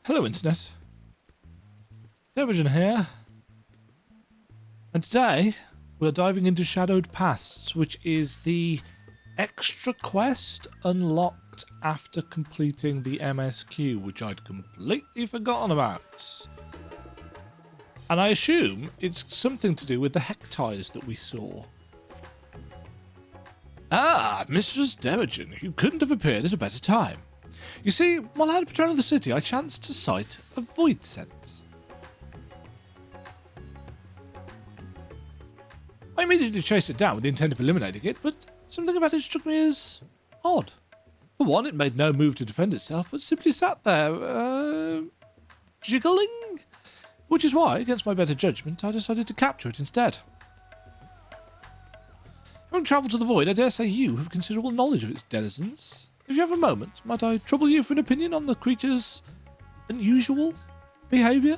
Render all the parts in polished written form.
Hello Internet, Demajen here, and today we're diving into Shadowed Pasts, which is the extra quest unlocked after completing the MSQ, which I'd completely forgotten about. And I assume it's something to do with the hectares that we saw. Ah, Mistress Demajen, you couldn't have appeared at a better time. You see, while out patrolling the city, I chanced to sight a void sense. I immediately chased it down with the intent of eliminating it, but something about it struck me as odd. For one, it made no move to defend itself, but simply sat there, jiggling? Which is why, against my better judgment, I decided to capture it instead. Having travelled to the void, I dare say you have considerable knowledge of its denizens. If you have a moment, might I trouble you for an opinion on the creature's unusual behaviour?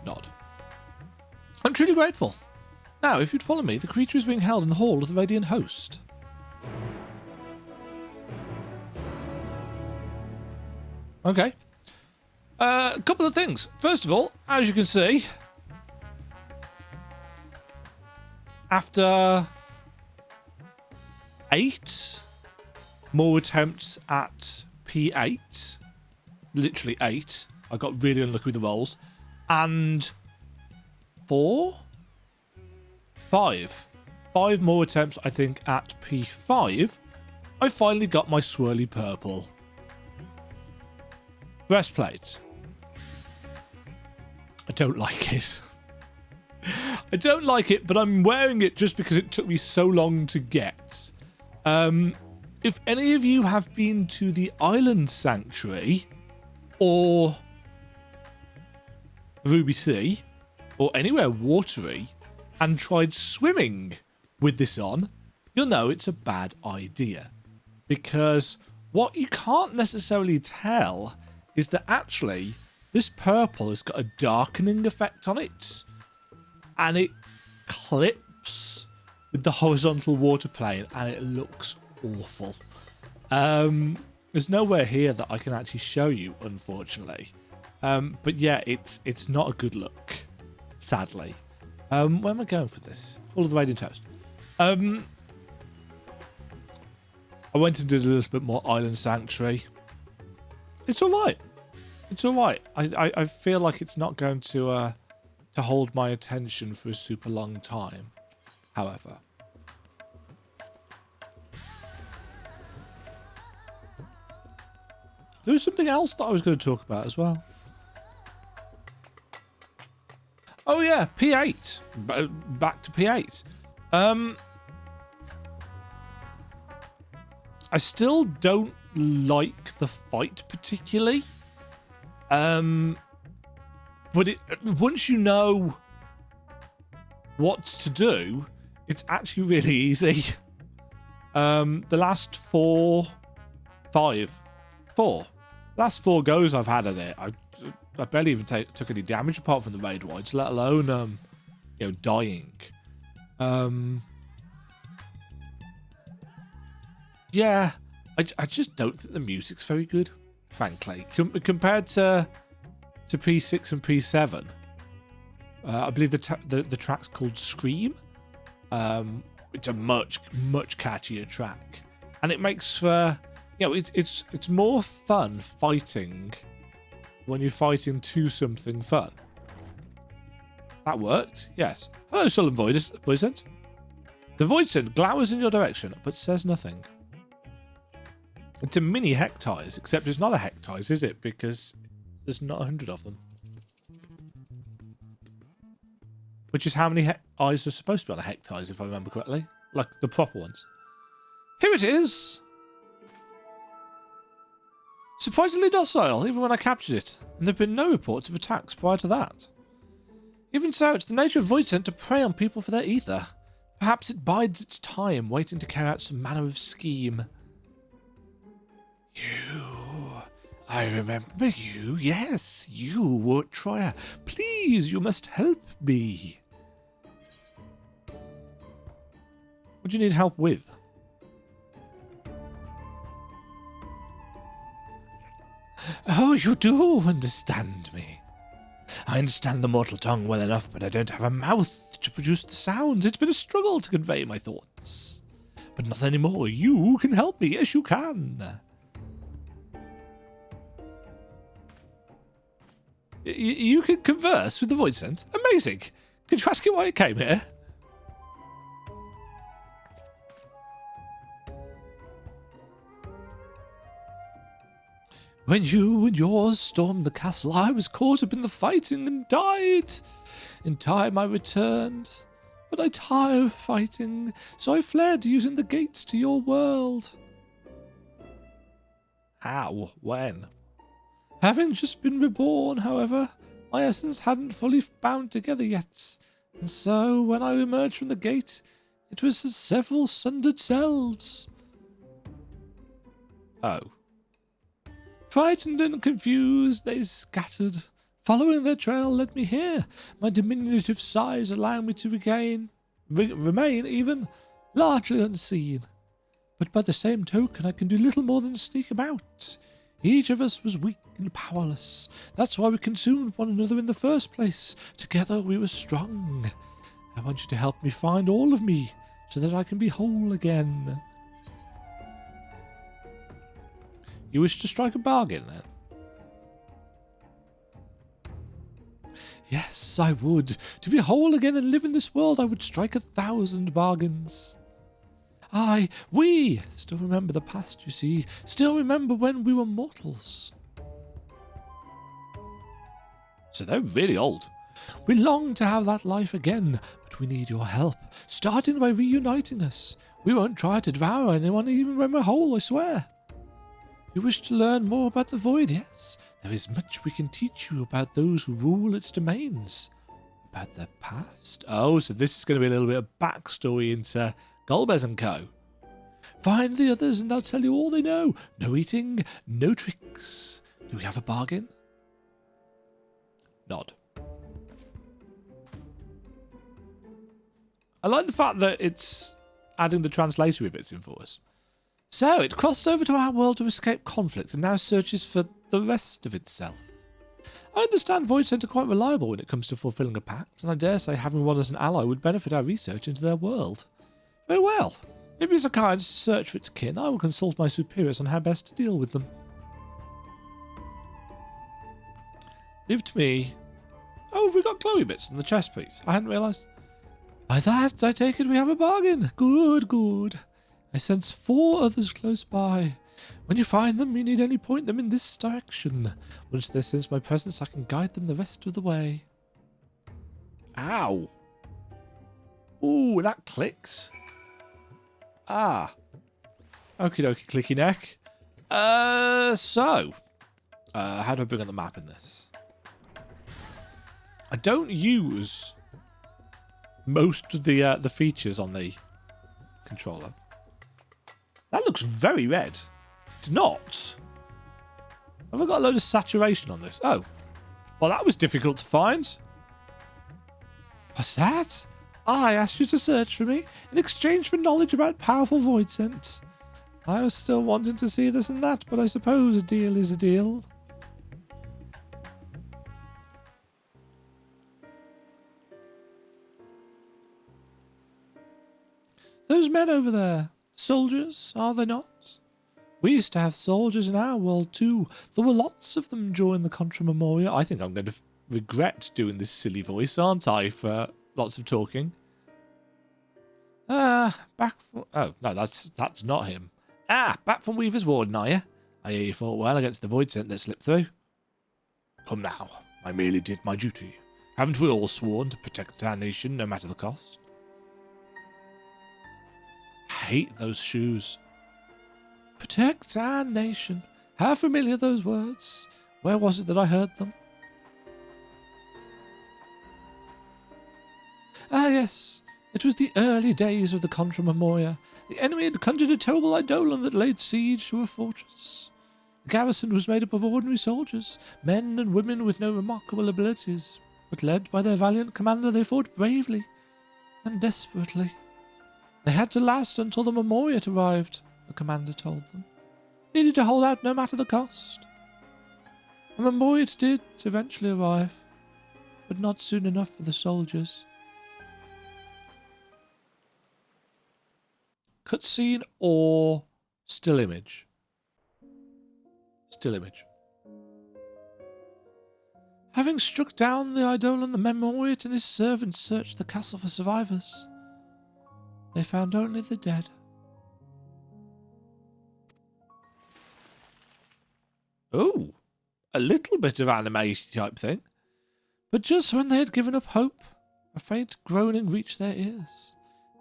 Nod. I'm truly grateful. Now, if you'd follow me, the creature is being held in the hall of the Radiant Host. Okay. A couple of things. First of all, as you can see, after 8 more attempts at P8, literally 8, I got really unlucky with the rolls, and 5 more attempts, I think, at P5, I finally got my swirly purple breastplate. I don't like it. I don't like it, but I'm wearing it just because it took me so long to get. If any of you have been to the Island Sanctuary or Ruby Sea or anywhere watery and tried swimming with this on, you'll know it's a bad idea. Because what you can't necessarily tell is that actually this purple has got a darkening effect on it. And it clips with the horizontal water plane and it looks awful. There's nowhere here that I can actually show you, unfortunately. But yeah, it's not a good look, sadly. Where am I going for this? All of the Radiant Host. I went and did a little bit more Island Sanctuary. It's alright. It's alright. I feel like it's not going to hold my attention for a super long time, however. There was something else that I was going to talk about as well. Oh yeah, P8. Back to P8. I still don't like the fight particularly. But once you know what to do, it's actually really easy. The last 4 last 4 goes I've had at it, I barely even took any damage apart from the raid wides, let alone dying. Yeah, I just don't think the music's very good, frankly, compared to P6 and P7. I believe the track's called Scream. It's a much catchier track, and it makes for it's more fun fighting when you're fighting to something fun. That worked, yes. Hello, Sullen Voidcent. The Voidcent glowers in your direction, but says nothing. It's a mini hectares, except it's not a hectares, is it? Because there's not 100 of them. Which is how many eyes are supposed to be on a hectares, if I remember correctly. Like the proper ones. Here it is! Surprisingly docile, even when I captured it, and there have been no reports of attacks prior to that. Even so, it's the nature of Voidcent to prey on people for their ether. Perhaps it bides its time, waiting to carry out some manner of scheme. You... I remember you. Yes, you, Wart Troyer. Please, you must help me. What do you need help with? Oh, you do understand me. I understand the mortal tongue well enough, but I don't have a mouth to produce the sounds. It's been a struggle to convey my thoughts. But not anymore. You can help me. Yes, you can. You can converse with the void sense. Amazing. Could you ask it why it came here? When you and yours stormed the castle, I was caught up in the fighting and died. In time I returned, but I tired of fighting, so I fled using the gates to your world. How? When? Having just been reborn, however, my essence hadn't fully bound together yet, and so when I emerged from the gate, it was as several sundered selves. Oh. Frightened and confused, they scattered. Following their trail led me here, my diminutive size allowing me to remain even largely unseen. But by the same token, I can do little more than sneak about. Each of us was weak and powerless. That's why we consumed one another in the first place. Together we were strong. I want you to help me find all of me, so that I can be whole again. You wish to strike a bargain, then? Yes, I would. To be whole again and live in this world, I would strike 1,000 bargains. We still remember the past, you see. Still remember when we were mortals. So they're really old. We long to have that life again, but we need your help, starting by reuniting us. We won't try to devour anyone even when we're whole, I swear. You wish to learn more about the Void, yes? There is much we can teach you about those who rule its domains. About their past. Oh, so this is going to be a little bit of backstory into Golbez & Co. Find the others and they'll tell you all they know. No eating, no tricks. Do we have a bargain? Nod. I like the fact that it's adding the translatory bits in for us. So, it crossed over to our world to escape conflict and now searches for the rest of itself. I understand Void Center are quite reliable when it comes to fulfilling a pact, and I dare say having one as an ally would benefit our research into their world. Very well. If it is a kind to search for its kin, I will consult my superiors on how best to deal with them. Leave to me. Oh, we got glowy bits in the chest piece. I hadn't realised. By that, I take it we have a bargain. Good, good. I sense 4 others close by. When you find them, you need only point them in this direction. Once they sense my presence, I can guide them the rest of the way. Ow. Ooh, that clicks. Ah. Okie dokie, clicky neck. How do I bring on the map in this? I don't use most of the features on the controller. That looks very red. It's not. Have I got a load of saturation on this? Oh. Well, that was difficult to find. What's that? I asked you to search for me in exchange for knowledge about powerful void sense. I was still wanting to see this and that, but I suppose a deal is a deal. Those men over there. Soldiers, are they not? We used to have soldiers in our world too. There were lots of them during the Contra Memoria. I think I'm going to regret doing this silly voice, aren't I, for lots of talking. Back from... Oh, no, that's not him. Back from Weaver's Warden, are you? I hear you fought well against the void scent that slipped through. Come now, I merely did my duty. Haven't we all sworn to protect our nation, no matter the cost? I hate those shoes. Protect our nation. How familiar those words. Where was it that I heard them? Ah, yes. It was the early days of the Contra Memoria. The enemy had conjured a terrible eidolon that laid siege to a fortress. The garrison was made up of ordinary soldiers, men and women with no remarkable abilities, but led by their valiant commander they fought bravely and desperately. They had to last until the Memoriat arrived, the commander told them. Needed to hold out no matter the cost. A memorial did eventually arrive, but not soon enough for the soldiers. Cutscene or still image? Still image. Having struck down the Eidolon, the Memoriat and his servants searched the castle for survivors. They found only the dead. Oh, a little bit of animation type thing. But just when they had given up hope, a faint groaning reached their ears.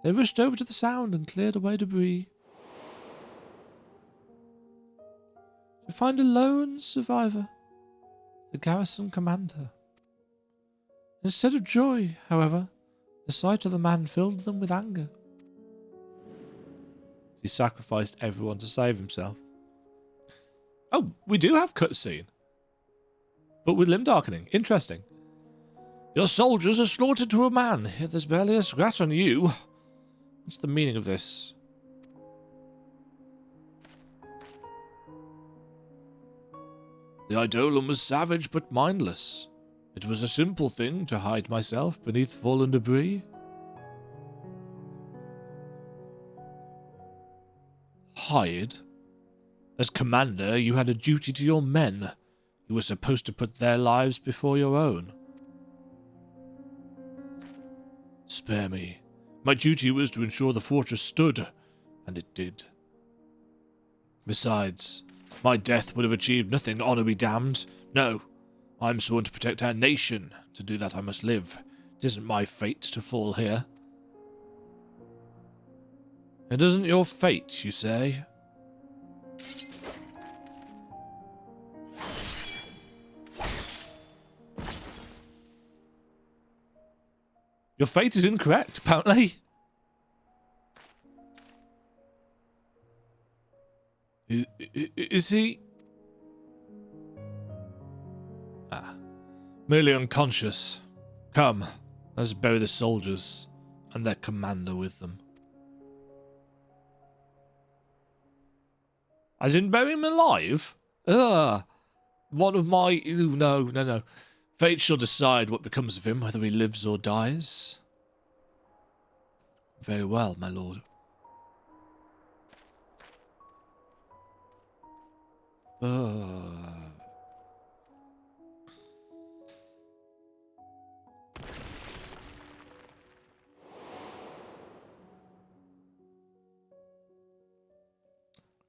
They rushed over to the sound and cleared away debris. To find a lone survivor, the garrison commander. Instead of joy, however, the sight of the man filled them with anger. He sacrificed everyone to save himself. Oh, we do have cutscene. But with limb darkening. Interesting. Your soldiers are slaughtered to a man, yet there's barely a scratch on you. What's the meaning of this? The Eidolon was savage but mindless. It was a simple thing to hide myself beneath fallen debris. Hide? As commander, you had a duty to your men. You were supposed to put their lives before your own. Spare me. My duty was to ensure the fortress stood, and it did. Besides, my death would have achieved nothing, honor be damned. No, I'm sworn to protect our nation. To do that I must live. It isn't my fate to fall here. It isn't your fate, you say? Your fate is incorrect, apparently. Is he... merely unconscious. Come, let's bury the soldiers and their commander with them. As in bury him alive? Ugh. One of my... Ooh, no. Fate shall decide what becomes of him, whether he lives or dies. Very well, my lord.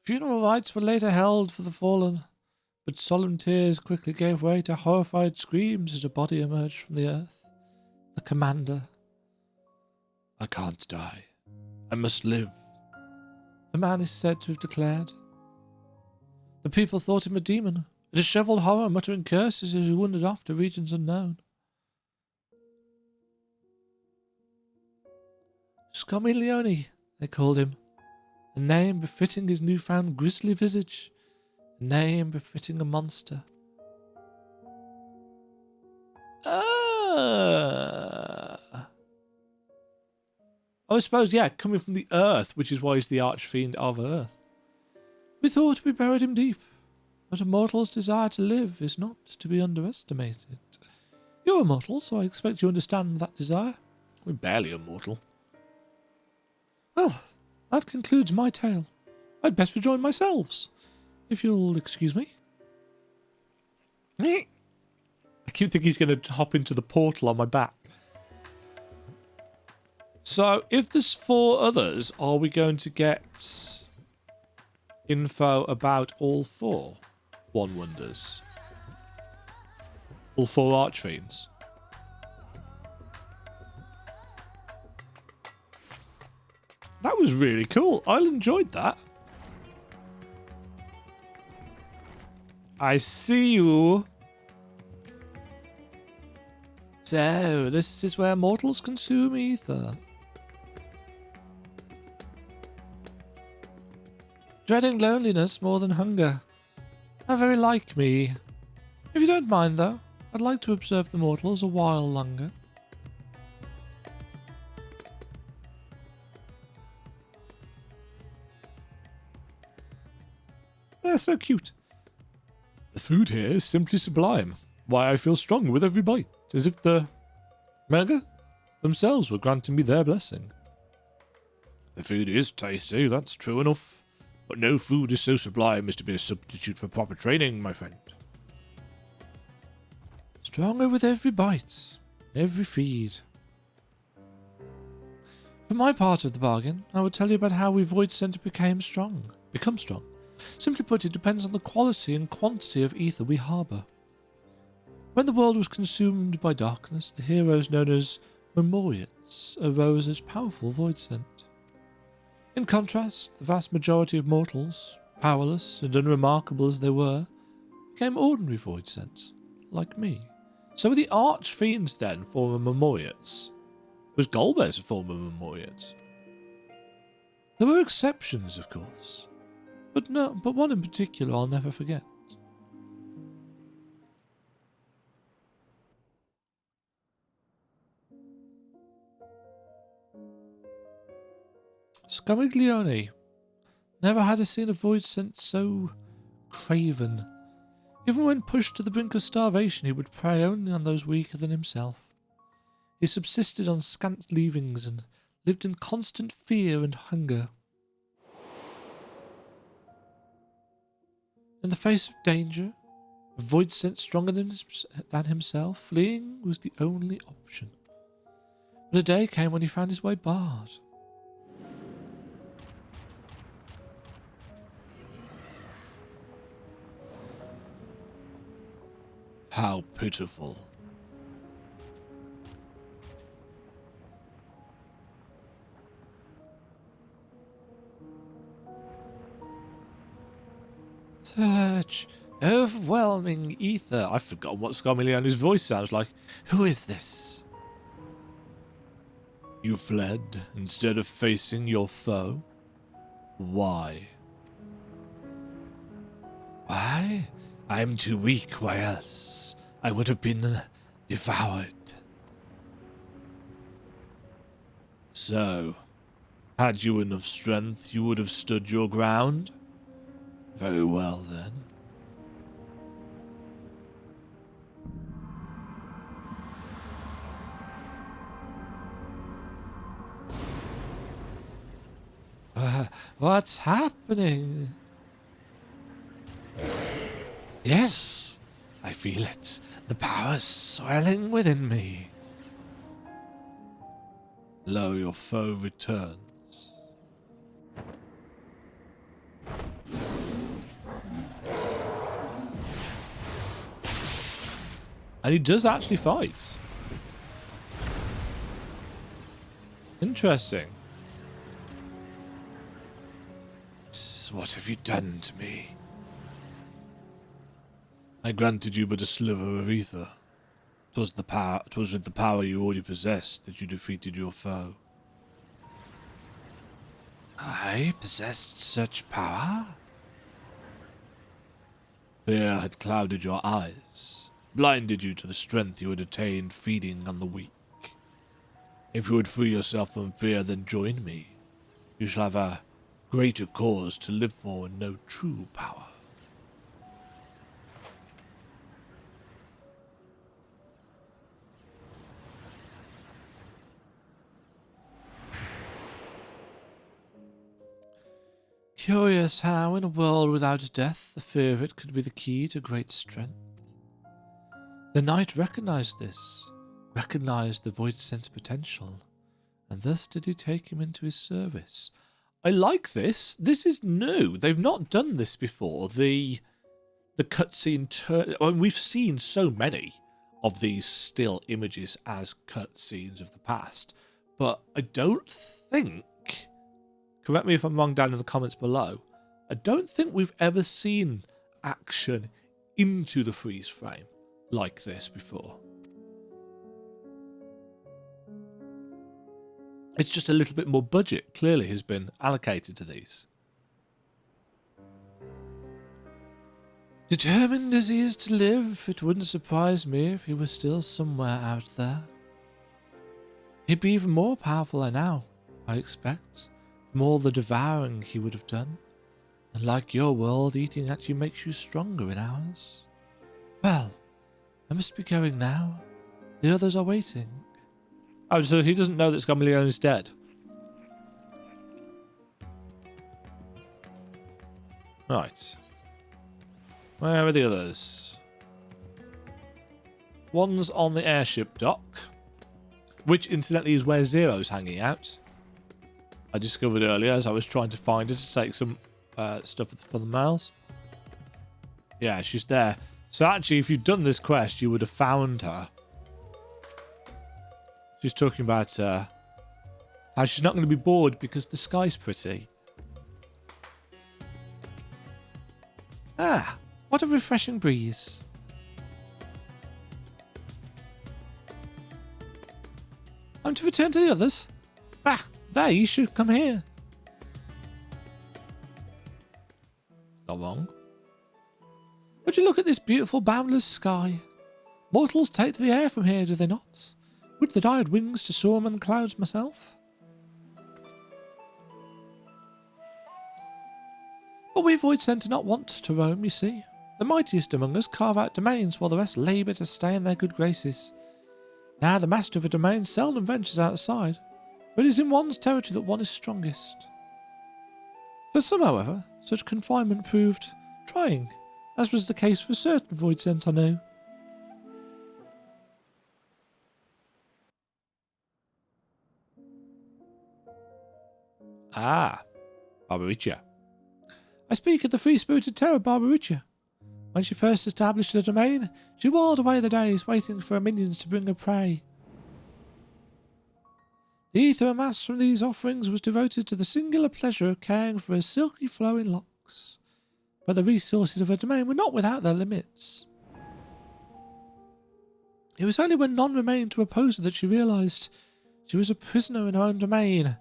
Funeral rites were later held for the fallen, but solemn tears quickly gave way to horrified screams as a body emerged from the earth. The commander. I can't die. I must live. The man is said to have declared. The people thought him a demon, a dishevelled horror muttering curses as he wandered off to regions unknown. Scummy Leone, they called him, a name befitting his newfound grisly visage, a name befitting a monster. I suppose, yeah, coming from the earth, which is why he's the Archfiend of Earth. We thought we buried him deep, but a mortal's desire to live is not to be underestimated. You're immortal, so I expect you understand that desire. We're barely immortal. Well, that concludes my tale. I'd best rejoin myself, if you'll excuse me. I keep thinking he's going to hop into the portal on my back. So, if there's 4 others, are we going to get info about all 4 One Wonders? All 4 Archfiends? That was really cool. I enjoyed that. I see you. So, this is where mortals consume ether. Dreading loneliness more than hunger. How very like me. If you don't mind, though, I'd like to observe the mortals a while longer. They're so cute. The food here is simply sublime. Why, I feel stronger with every bite, as if the mega themselves were granting me their blessing. The food is tasty, that's true enough. But no food is so sublime as to be a substitute for proper training, my friend. Stronger with every bite, every feed. For my part of the bargain, I would tell you about how we Void Center become strong. Simply put, it depends on the quality and quantity of ether we harbour. When the world was consumed by darkness, the heroes known as Memoriates arose as powerful Void Cent. In contrast, the vast majority of mortals, powerless and unremarkable as they were, became ordinary Void Cents, like me. So were the Archfiends then former Memoriates? Was Golbez a former Memoriate? There were exceptions, of course, but one in particular I'll never forget. Scaviglione. Never had I seen a Void Cent so craven. Even when pushed to the brink of starvation, he would prey only on those weaker than himself. He subsisted on scant leavings and lived in constant fear and hunger. In the face of danger, a Void Cent stronger than himself, fleeing was the only option. But a day came when he found his way barred. How pitiful. Such overwhelming ether. I've forgotten what Scarmiglione's voice sounds like. Who is this? You fled instead of facing your foe? Why? Why? I'm too weak. Why else? I would have been devoured. So, had you enough strength, you would have stood your ground? Very well, then. What's happening? Yes, I feel it. The power's swelling within me. Lo, your foe returns. And he does actually fight. Interesting. What have you done to me? I granted you but a sliver of ether. 'Twas with the power you already possessed that you defeated your foe. I possessed such power? Fear had clouded your eyes, blinded you to the strength you had attained feeding on the weak. If you would free yourself from fear, then join me. You shall have a greater cause to live for and know true power. Curious how, in a world without death, the fear of it could be the key to great strength. The knight recognized this, recognized the Void Cent's potential, and thus did he take him into his service. I like this. This is new. They've not done this before. The cutscene we've seen so many of these still images as cutscenes of the past, but I don't think, correct me if I'm wrong down in the comments below, I don't think we've ever seen action into the freeze frame like this before. It's just a little bit more budget, clearly, has been allocated to these. Determined as he is to live, it wouldn't surprise me if he was still somewhere out there. He'd be even more powerful now, I expect, from all the devouring he would have done. And like your world, eating actually makes you stronger in ours. Well, I must be going now. The others are waiting. Oh, so he doesn't know that Scarmiglione is dead. Right. Where are the others? One's on the airship dock, which incidentally is where Zero's hanging out. I discovered earlier as I was trying to find her to take some stuff for the mails. Yeah, she's there. So actually, if you'd done this quest, you would have found her. She's talking about how she's not going to be bored because the sky's pretty. Ah, what a refreshing breeze. I'm to return to the others. Ah, they should come here. Not wrong. Would you look at this beautiful, boundless sky? Mortals take to the air from here, do they not? Would that I had wings to soar among the clouds myself? But we void sent do not want to roam, you see. The mightiest among us carve out domains, while the rest labour to stay in their good graces. Now the master of a domain seldom ventures outside, but it is in one's territory that one is strongest. For some, however, such confinement proved trying, as was the case for certain void sent I know. Ah, Barbaricia. I speak of the free-spirited terror Barbaricia. When she first established the domain, she whiled away the days waiting for her minions to bring her prey. The ether amassed from these offerings was devoted to the singular pleasure of caring for her silky flowing locks. But the resources of her domain were not without their limits. It was only when none remained to oppose her that she realised she was a prisoner in her own domain, and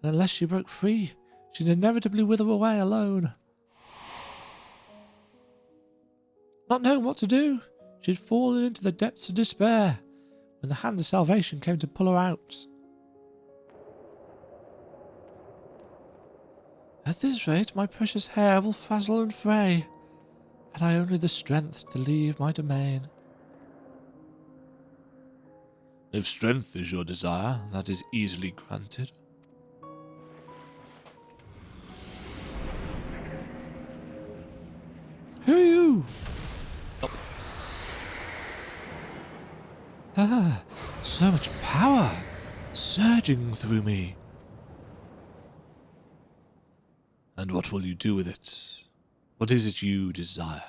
unless she broke free, she'd inevitably wither away alone. Not knowing what to do, she had fallen into the depths of despair when the hand of salvation came to pull her out. At this rate, my precious hair will frazzle and fray, had I only the strength to leave my domain. If strength is your desire, that is easily granted. Who are you? Oh. Ah, so much power surging through me. And what will you do with it? What is it you desire?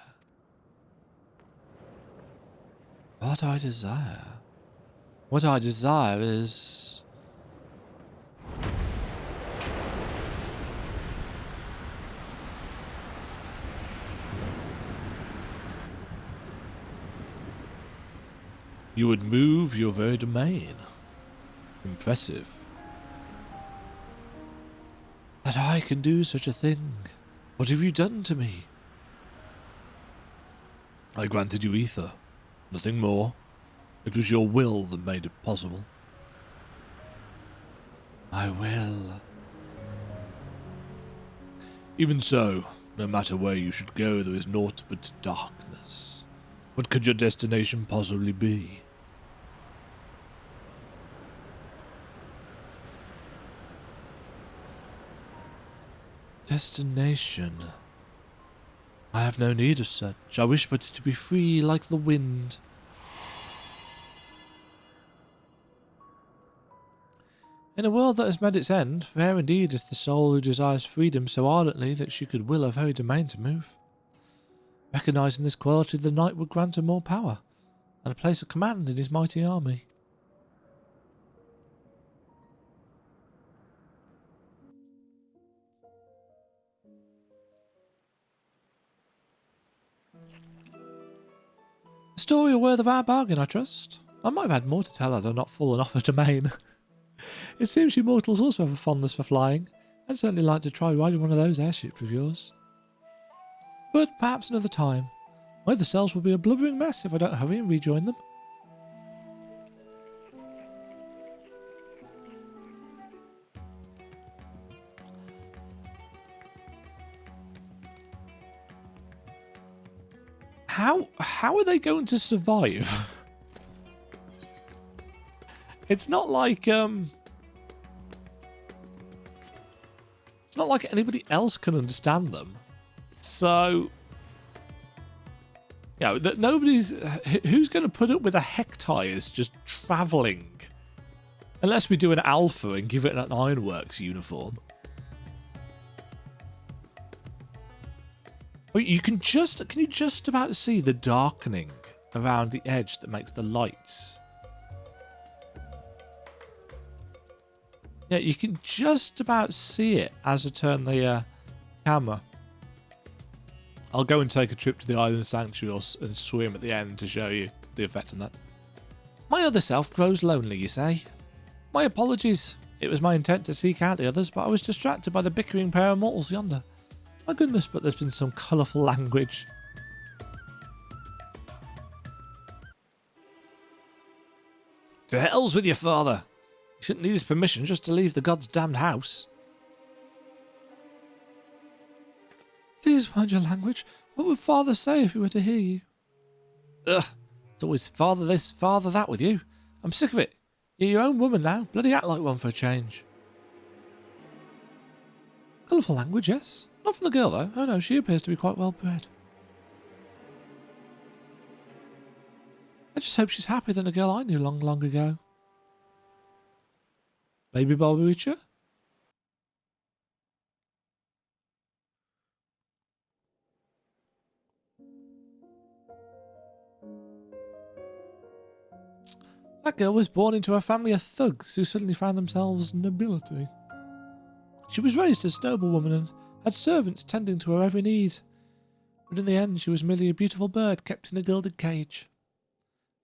What I desire? What I desire is... You would move your very domain. Impressive. That I can do such a thing. What have you done to me? I granted you ether. Nothing more. It was your will that made it possible. My will. Even so, no matter where you should go, there is naught but darkness. What could your destination possibly be? Destination. I have no need of such. I wish but to be free like the wind. In a world that has met its end, rare indeed is the soul who desires freedom so ardently that she could will her very domain to move. Recognizing this quality, the knight would grant her more power, and a place of command in his mighty army. A story worth of our bargain, I trust. I might have had more to tell had I not fallen off her domain. It seems you mortals also have a fondness for flying. I'd certainly like to try riding one of those airships of yours. But perhaps another time. My other selves will be a blubbering mess if I don't hurry and rejoin them. How are they going to survive? It's not like anybody else can understand them. So, you know, that nobody's... Who's going to put up with a hectares just travelling? Unless we do an alpha and give it an Ironworks uniform. But you can you just about see the darkening around the edge that makes the lights? Yeah, you can just about see it as I turn the camera. I'll go and take a trip to the Island Sanctuary and swim at the end to show you the effect on that. My other self grows lonely, you say? My apologies. It was my intent to seek out the others, but I was distracted by the bickering pair of mortals yonder. My goodness, but there's been some colourful language. To hell's with your father. You shouldn't need his permission just to leave the god's damned house. Please mind your language. What would father say if he were to hear you? Ugh, it's always father this, father that with you. I'm sick of it. You're your own woman now. Bloody act like one for a change. Colourful language, yes. Not from the girl, though. Oh no, she appears to be quite well bred. I just hope she's happier than the girl I knew long, long ago. Baby Bobby Witcher? That girl was born into a family of thugs who suddenly found themselves nobility. She was raised as a noblewoman and had servants tending to her every need. But in the end, she was merely a beautiful bird kept in a gilded cage.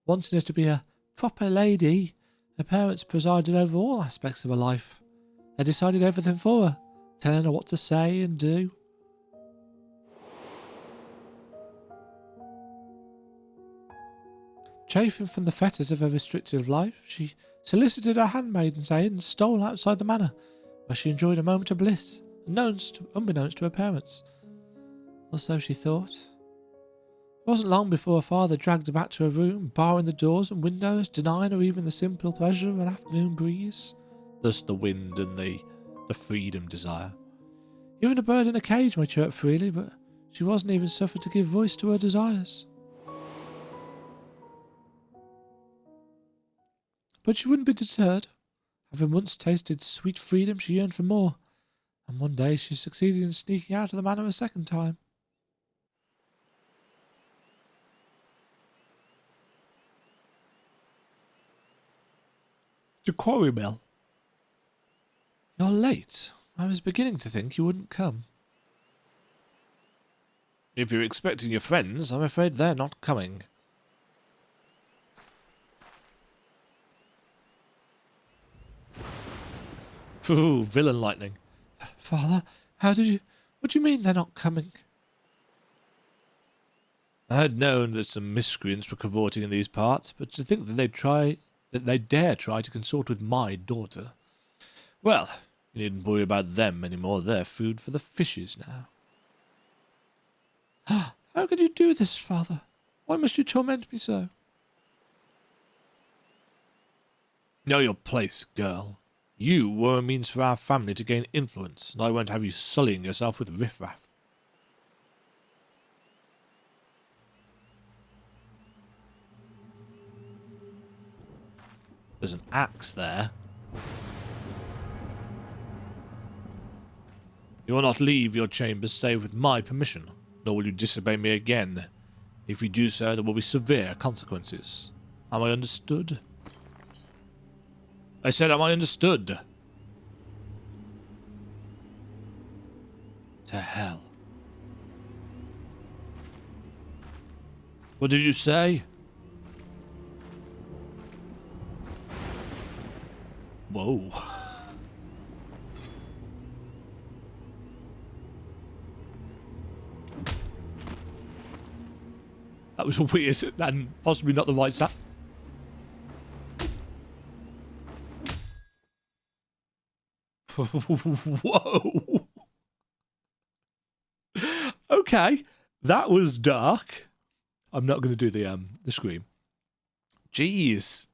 Wanting her to be a proper lady, her parents presided over all aspects of her life. They decided everything for her, telling her what to say and do. Chafing from the fetters of her restrictive life, she solicited her handmaidens' aid and stole outside the manor, where she enjoyed a moment of bliss, unbeknownst to her parents. Or so she thought. It wasn't long before her father dragged her back to her room, barring the doors and windows, denying her even the simple pleasure of an afternoon breeze. Thus the wind and the freedom desire. Even a bird in a cage may chirp freely, but she wasn't even suffered to give voice to her desires. But she wouldn't be deterred. Having once tasted sweet freedom, she yearned for more, and one day she succeeded in sneaking out of the manor a second time. To Quarry Mill. You're late. I was beginning to think you wouldn't come. If you're expecting your friends, I'm afraid they're not coming. Ooh, villain lightning. Father, how did you... What do you mean they're not coming? I had known that some miscreants were cavorting in these parts, but to think that they'd dare try to consort with my daughter. Well, you needn't worry about them anymore. They're food for the fishes now. How could you do this, Father? Why must you torment me so? Know your place, girl. You were a means for our family to gain influence, and I won't have you sullying yourself with riffraff. There's an axe there. You will not leave your chambers save with my permission, nor will you disobey me again. If you do so, there will be severe consequences. Am I understood? I said, am I understood? To hell. What did you say? Whoa. That was weird and possibly not the right sound. Whoa. Okay, that was dark. I'm not going to do the scream. Jeez.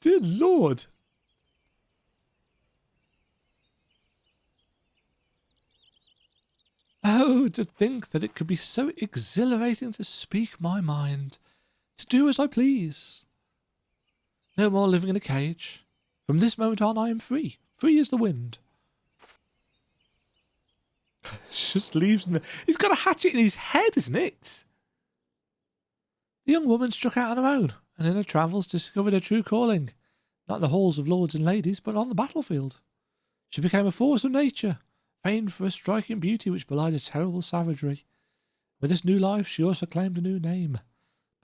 Dear Lord. Oh, to think that it could be so exhilarating to speak my mind, to do as I please. No more living in a cage. From this moment on, I am free. Free as the wind. Just leaves him. He's got a hatchet in his head, isn't it? The young woman struck out on her own, and in her travels discovered her true calling. Not in the halls of lords and ladies, but on the battlefield. She became a force of nature, famed for a striking beauty which belied a terrible savagery. With this new life, she also claimed a new name,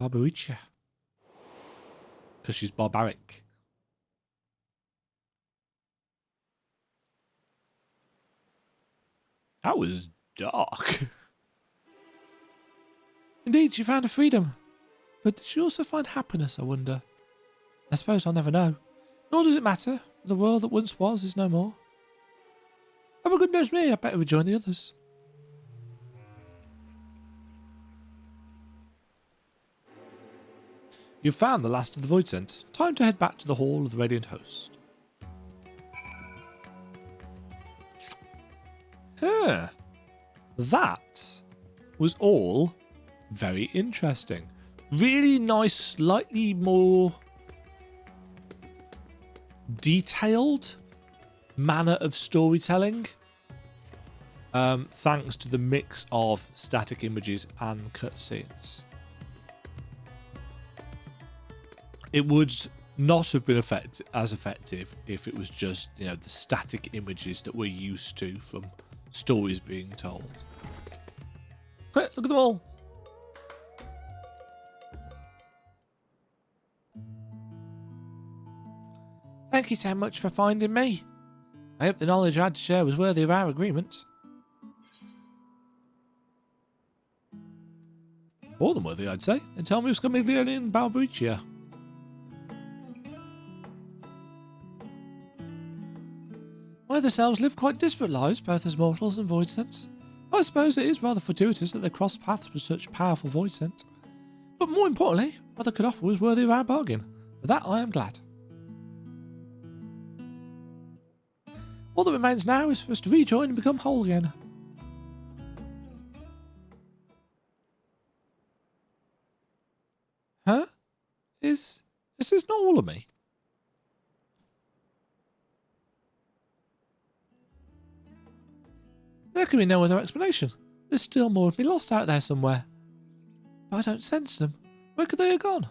Barbaricia. Because she's barbaric. That was dark. Indeed, she found her freedom. But did she also find happiness, I wonder? I suppose I'll never know. Nor does it matter, for the world that once was is no more. Oh, my goodness me, I better rejoin the others. You've found the last of the Void Scent. Time to head back to the Hall of the Radiant Host. Huh. That was all very interesting. Really nice, slightly more detailed manner of storytelling. Thanks to the mix of static images and cutscenes. It would not have been as effective if it was just, you know, the static images that we're used to from stories being told. Quick, look at them all. Thank you so much for finding me. I hope the knowledge I had to share was worthy of our agreement. More than worthy, I'd say. Then tell me what's coming in Barbaricia. Why the selves live quite disparate lives, both as mortals and void scents. I suppose it is rather fortuitous that they crossed paths with such powerful void scent. But more importantly, what they could offer was worthy of our bargain. For that I am glad. All that remains now is for us to rejoin and become whole again. Huh? Is this not all of me? There can be no other explanation. There's still more of me lost out there somewhere. But I don't sense them. Where could they have gone?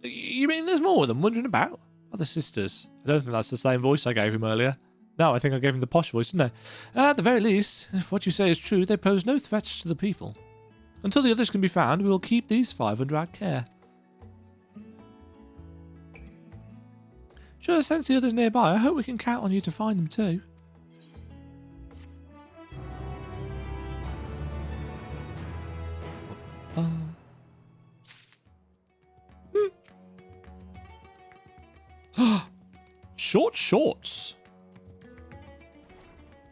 You mean there's more of them wandering about? Oh, the sisters. I don't think that's the same voice I gave him earlier. No, I think I gave him the posh voice, didn't I? At the very least, if what you say is true, they pose no threats to the people. Until the others can be found, we will keep these 5 under our care. Should I sense the others nearby? I hope we can count on you to find them too. Short shorts.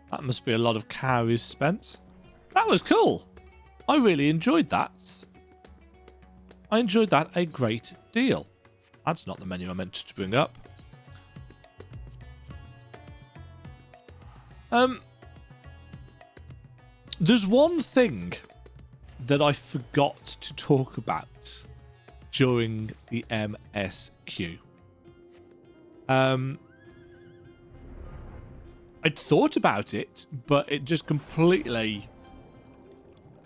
That must be a lot of calories spent. That was cool. I really enjoyed that. I enjoyed that a great deal. That's not the menu I meant to bring up. There's one thing that I forgot to talk about during the MSQ. I'd thought about it, but it just completely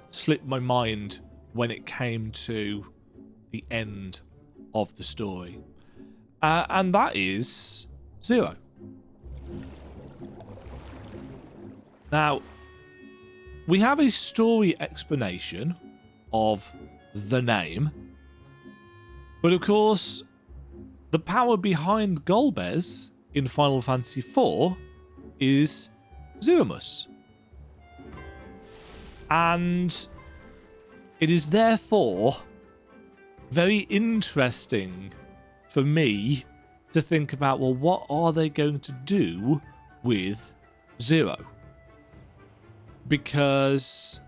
slipped my mind when it came to the end of the story. And that is Zero. Now, we have a story explanation of the name, but of course, the power behind Golbez in Final Fantasy IV is Zeromus. And it is therefore very interesting for me to think about, well, what are they going to do with Zero? Because,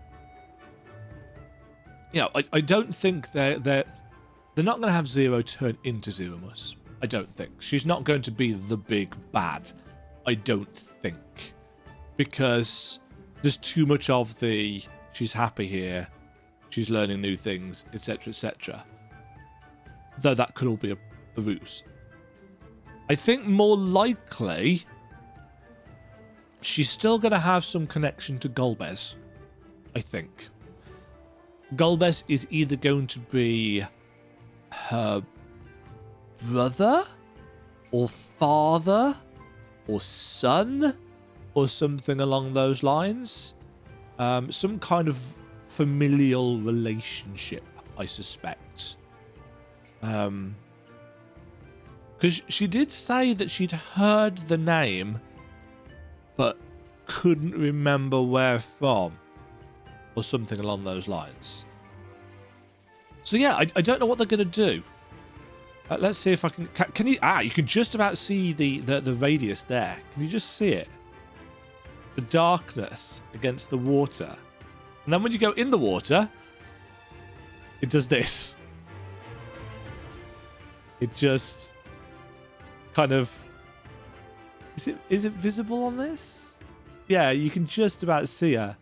you know, I don't think they're not going to have Zero turn into Zeromus. I don't think. She's not going to be the big bad. I don't think. Because there's too much of the she's happy here, she's learning new things, etc., etc. Though that could all be a ruse. I think more likely she's still going to have some connection to Golbez. I think. Golbez is either going to be her brother or father or son or something along those lines. Some kind of familial relationship, I suspect. Because she did say that she'd heard the name but couldn't remember where from or something along those lines. So yeah, I don't know what they're going to do. Let's see if I can you... you can just about see the radius there. Can you just see it? The darkness against the water. And then when you go in the water, it does this. It just kind of... Is it visible on this? Yeah, you can just about see a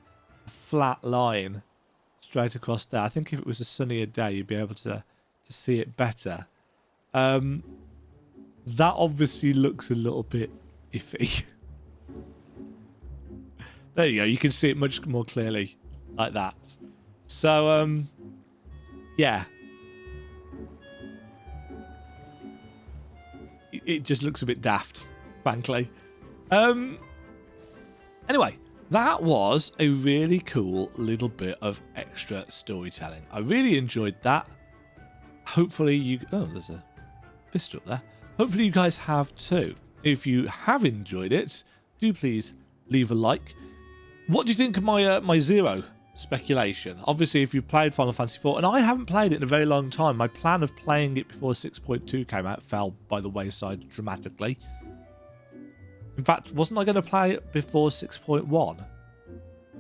flat line straight across there. I think if it was a sunnier day, you'd be able to see it better. That obviously looks a little bit iffy. There you go. You can see it much more clearly like that. So, yeah. It just looks a bit daft, frankly. Anyway, that was a really cool little bit of extra storytelling. I really enjoyed that. Hopefully you... Oh, there's a pistol there. Hopefully you guys have too. If you have enjoyed it, do please leave a like. What do you think of my Zero speculation? Obviously, if you played Final Fantasy IV, and I haven't played it in a very long time, my plan of playing it before 6.2 came out fell by the wayside dramatically. In fact, wasn't I going to play it before 6.1?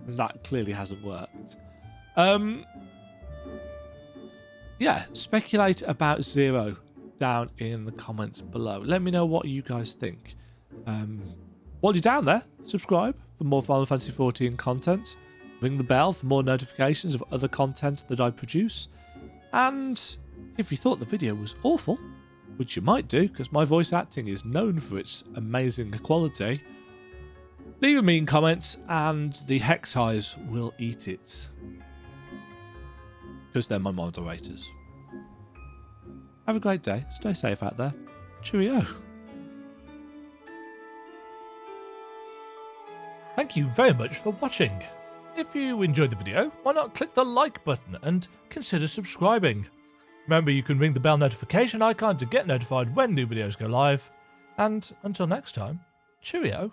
That clearly hasn't worked. Yeah, speculate about Zero down in the comments below. Let me know what you guys think. While you're down there, subscribe for more Final Fantasy XIV content. Ring the bell for more notifications of other content that I produce. And if you thought the video was awful, which you might do because my voice acting is known for its amazing quality, leave a mean comment and the Hectiles will eat it. Because they're my moderators. Have a great day. Stay safe out there. Cheerio. Thank you very much for watching. If you enjoyed the video, why not click the like button and consider subscribing. Remember, you can ring the bell notification icon to get notified when new videos go live. And until next time, cheerio.